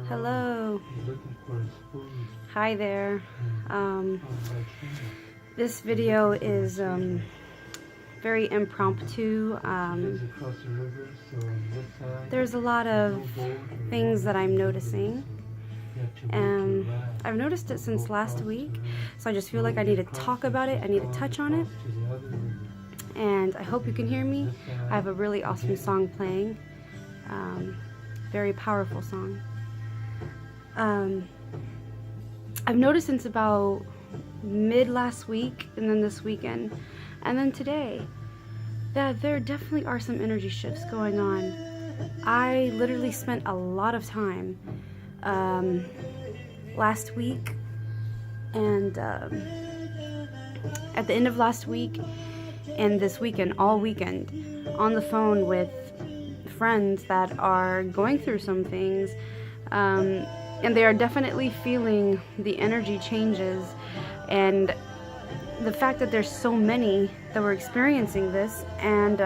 Hello. Hi there. This video is very impromptu. There's a lot of things that I'm noticing. I've noticed it since last week, so I just feel like I need to talk about it. I need to touch on it. And I hope you can hear me. I have a really awesome song playing. Very powerful song. I've noticed since about mid last week and then this weekend and then today that there definitely are some energy shifts going on. I literally spent a lot of time last week and at the end of last week and this weekend, all weekend, on the phone with friends that are going through some things, and they are definitely feeling the energy changes, and the fact that there's so many that were experiencing this. And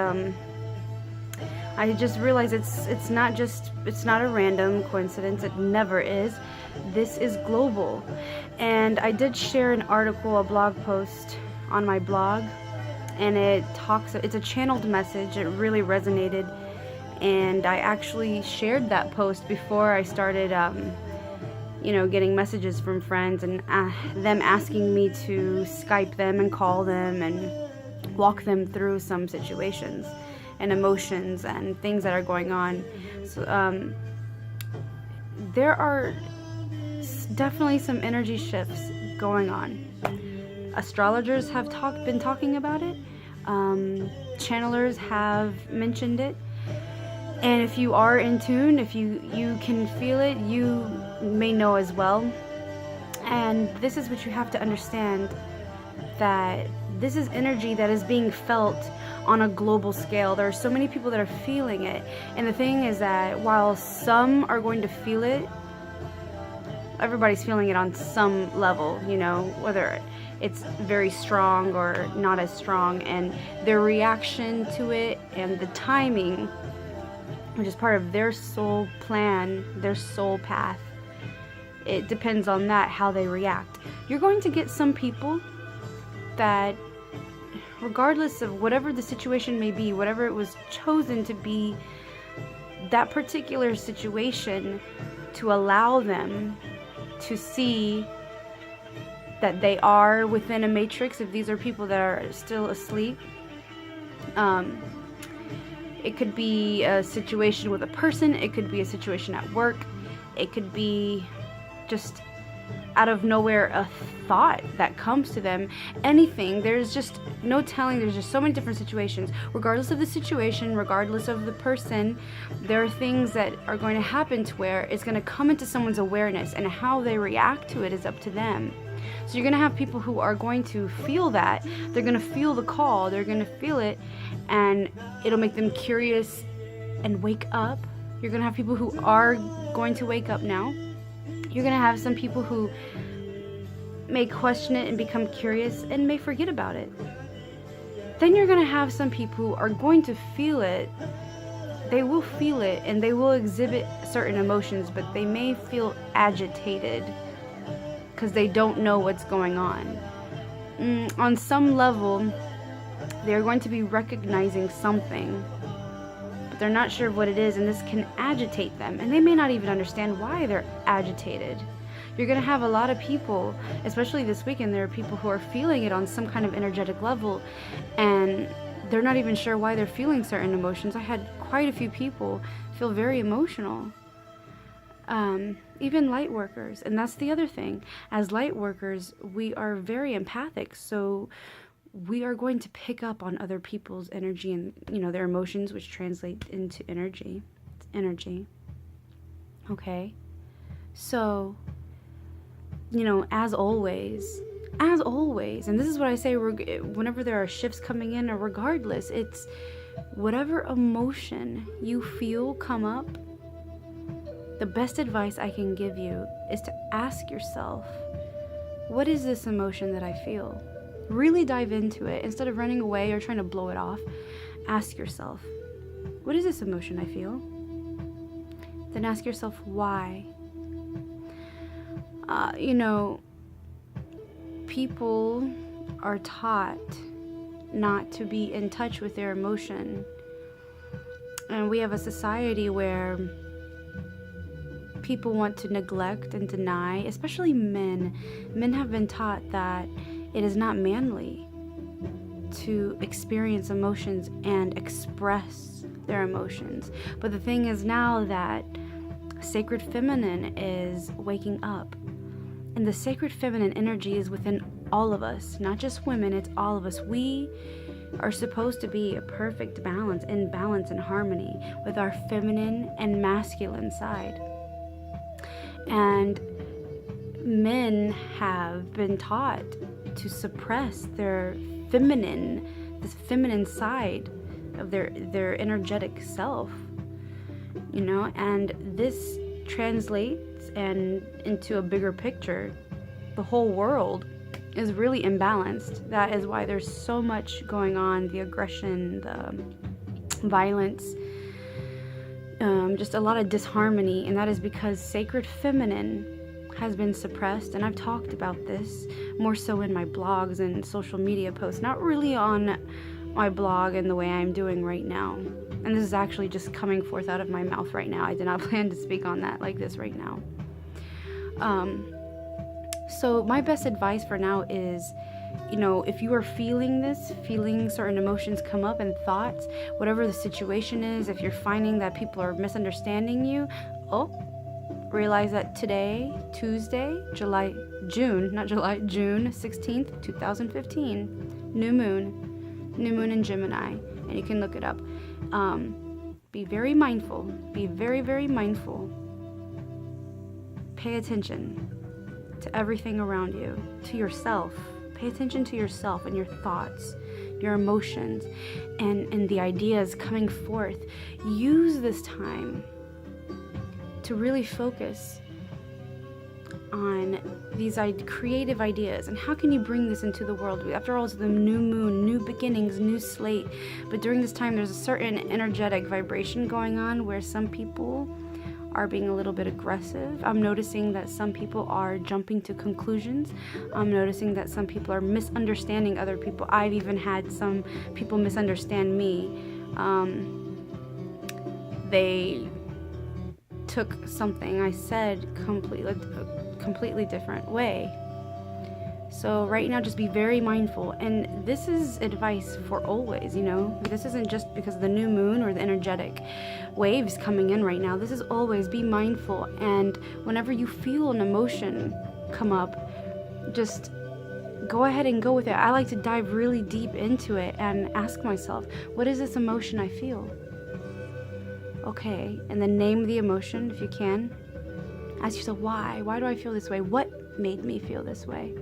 I just realized it's not a random coincidence. It never is. This is global. And I did share an article, a blog post on my blog, and it's a channeled message. It really resonated, and I actually shared that post before I started getting messages from friends and them asking me to Skype them and call them and walk them through some situations and emotions and things that are going on. So there are definitely some energy shifts going on. Astrologers have been talking about it. Channelers have mentioned it. And if you are in tune, if you can feel it, you may know as well. And this is what you have to understand, that this is energy that is being felt on a global scale. There are so many people that are feeling it. And the thing is that while some are going to feel it, everybody's feeling it on some level, whether it's very strong or not as strong, and their reaction to it and the timing, which is part of their soul plan, their soul path. It depends on that, how they react. You're going to get some people that, regardless of whatever the situation may be, whatever it was chosen to be, that particular situation, to allow them to see that they are within a matrix. If these are people that are still asleep, it could be a situation with a person, it could be a situation at work, it could be just out of nowhere a thought that comes to them. Anything. There's just no telling. There's just so many different situations. Regardless of the situation, regardless of the person, there are things that are going to happen to where it's going to come into someone's awareness, and how they react to it is up to them. So you're going to have people who are going to feel that. They're going to feel the call. They're going to feel it, and it'll make them curious and wake up. You're going to have people who are going to wake up now. You're going to have some people who may question it and become curious and may forget about it. Then you're going to have some people who are going to feel it. They will feel it and they will exhibit certain emotions, but they may feel agitated because they don't know what's going on. On some level, they're going to be recognizing something, but they're not sure what it is, and this can agitate them, and they may not even understand why they're agitated. You're going to have a lot of people, especially this weekend, there are people who are feeling it on some kind of energetic level, and they're not even sure why they're feeling certain emotions. I had quite a few people feel very emotional. Even light workers, and that's the other thing. As light workers, we are very empathic, so we are going to pick up on other people's energy and their emotions, which translate into energy. It's energy. Okay, so as always, and this is what I say whenever there are shifts coming in, or regardless, it's whatever emotion you feel come up. The best advice I can give you is to ask yourself, what is this emotion that I feel? Really dive into it. Instead of running away or trying to blow it off, ask yourself, what is this emotion I feel? then ask yourself why. You know, people are taught not to be in touch with their emotion. And we have a society where people want to neglect and deny, especially men. Men have been taught that it is not manly to experience emotions and express their emotions. But the thing is now that sacred feminine is waking up. And the sacred feminine energy is within all of us, not just women, it's all of us. We are supposed to be a perfect balance, in balance and harmony with our feminine and masculine side. And men have been taught to suppress their this feminine side of their energetic self, you know, and this translates into a bigger picture. The whole world is really imbalanced. That is why there's so much going on, the aggression, the violence, just a lot of disharmony, and that is because sacred feminine has been suppressed. And I've talked about this more so in my blogs and social media posts, not really on my blog in the way I'm doing right now. And this is actually just coming forth out of my mouth right now. I did not plan to speak on that like this right now. So my best advice for now is, you know, if you are feeling certain emotions come up and thoughts, whatever the situation is, if you're finding that people are misunderstanding you, realize that today, Tuesday, June 16th, 2015, new moon in Gemini, and you can look it up. Be very mindful, be very, very mindful. Pay attention to everything around you, to yourself. Pay attention to yourself and your thoughts, your emotions, and the ideas coming forth. Use this time to really focus on these creative ideas, and how can you bring this into the world? After all, it's the new moon, new beginnings, new slate. But during this time, there's a certain energetic vibration going on where some people are being a little bit aggressive. I'm noticing that some people are jumping to conclusions. I'm noticing that some people are misunderstanding other people. I've even had some people misunderstand me. They took something I said completely different way. So right now, just be very mindful. And this is advice for always, you know. This isn't just because of the new moon or the energetic waves coming in right now. This is always be mindful. And whenever you feel an emotion come up, just go ahead and go with it. I like to dive really deep into it and ask myself, what is this emotion I feel? Okay, and then name the emotion if you can. Ask yourself, why? Why do I feel this way? What made me feel this way?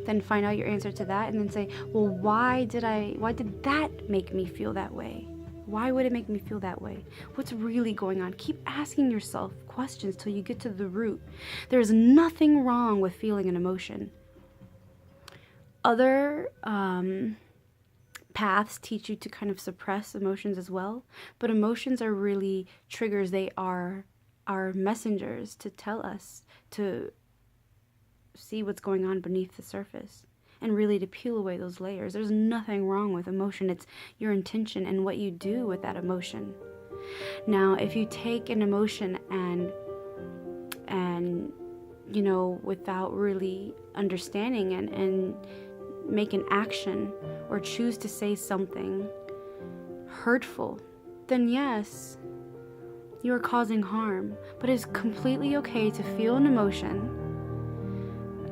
Then find out your answer to that, and then say, well, why did that make me feel that way? Why would it make me feel that way? What's really going on? Keep asking yourself questions till you get to the root. There's nothing wrong with feeling an emotion. Other paths teach you to kind of suppress emotions as well, but emotions are really triggers. They are our messengers to tell us to see what's going on beneath the surface and really to peel away those layers. There's nothing wrong with emotion. It's your intention and what you do with that emotion. Now, if you take an emotion and you know, without really understanding and make an action or choose to say something hurtful, then yes, you are causing harm. But it's completely okay to feel an emotion,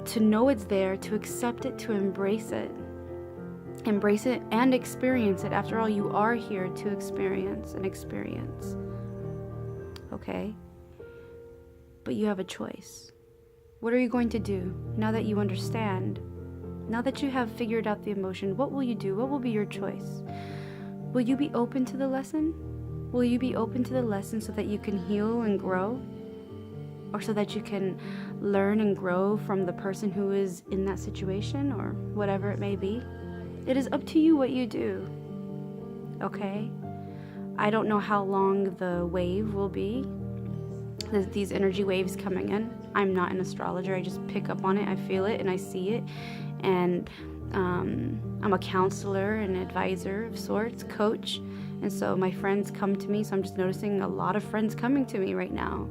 to know it's there, to accept it, to embrace it and experience it. After all, you are here to experience. Okay? But you have a choice. What are you going to do now that you understand? Now that you have figured out the emotion, what will you do? What will be your choice? Will you be open to the lesson? Will you be open to the lesson so that you can heal and grow? Or so that you can learn and grow from the person who is in that situation, or whatever it may be? It is up to you what you do. Okay? I don't know how long the wave will be. these energy waves coming in. I'm not an astrologer. I just pick up on it. I feel it and I see it. And I'm a counselor, an advisor of sorts, coach. And so my friends come to me. So I'm just noticing a lot of friends coming to me right now.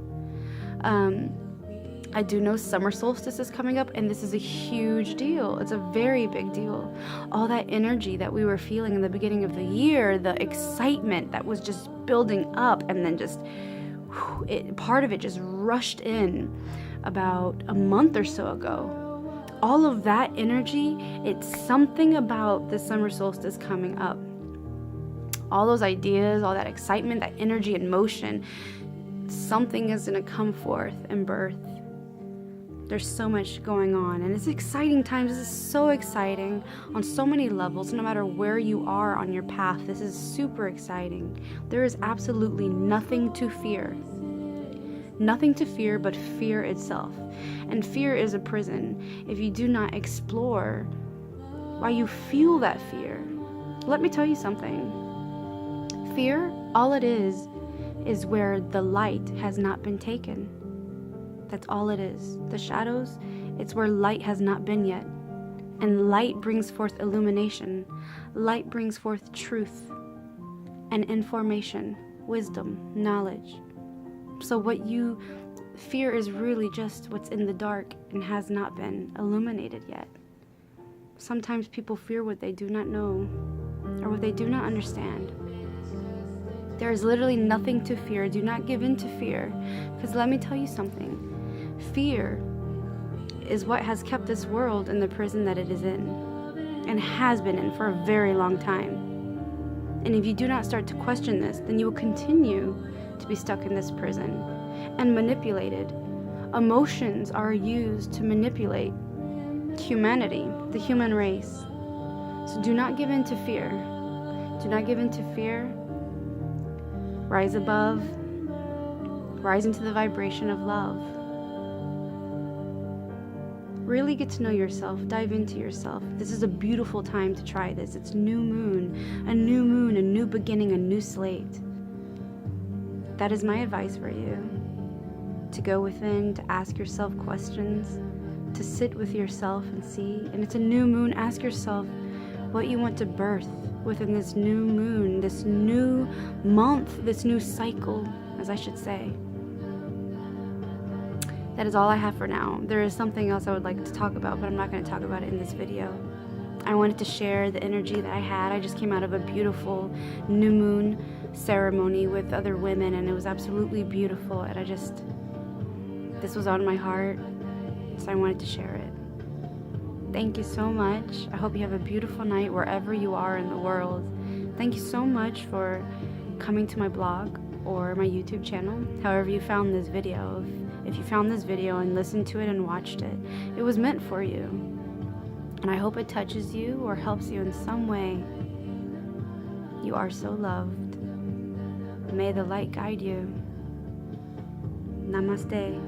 I do know summer solstice is coming up, and this is a huge deal. It's a very big deal. All that energy that we were feeling in the beginning of the year, the excitement that was just building up, and then just part of it just rushed in about a month or so ago. All of that energy, it's something about the summer solstice coming up. All those ideas, all that excitement, that energy and motion, something is going to come forth and birth. There's so much going on, and it's exciting times. This is so exciting on so many levels. No matter where you are on your path, this is super exciting. There is absolutely nothing to fear. Nothing to fear but fear itself. And fear is a prison. If you do not explore why you feel that fear, let me tell you something. Fear, all it is where the light has not been taken. That's all it is. The shadows, it's where light has not been yet. And light brings forth illumination. Light brings forth truth and information, wisdom, knowledge. So what you fear is really just what's in the dark and has not been illuminated yet. Sometimes people fear what they do not know or what they do not understand. There is literally nothing to fear. Do not give in to fear. Because let me tell you something. Fear is what has kept this world in the prison that it is in, and has been in for a very long time. And if you do not start to question this, then you will continue to be stuck in this prison and manipulated. Emotions are used to manipulate humanity, the human race. So do not give in to fear. Do not give in to fear. Rise above. Rise into the vibration of love. Really get to know yourself. Dive into yourself. This is a beautiful time to try this. It's new moon, a new beginning, a new slate. That is my advice for you. To go within, to ask yourself questions, to sit with yourself and see. And it's a new moon. Ask yourself what you want to birth within this new moon, this new month, this new cycle, as I should say. That is all I have for now. There is something else I would like to talk about, but I'm not going to talk about it in this video. I wanted to share the energy that I had. I just came out of a beautiful new moon ceremony with other women, and it was absolutely beautiful. And this was on my heart, so I wanted to share it. Thank you so much. I hope you have a beautiful night wherever you are in the world. Thank you so much for coming to my blog or my YouTube channel, however you found this video. If you found this video and listened to it and watched it, it was meant for you. And I hope it touches you or helps you in some way. You are so loved. May the light guide you. Namaste.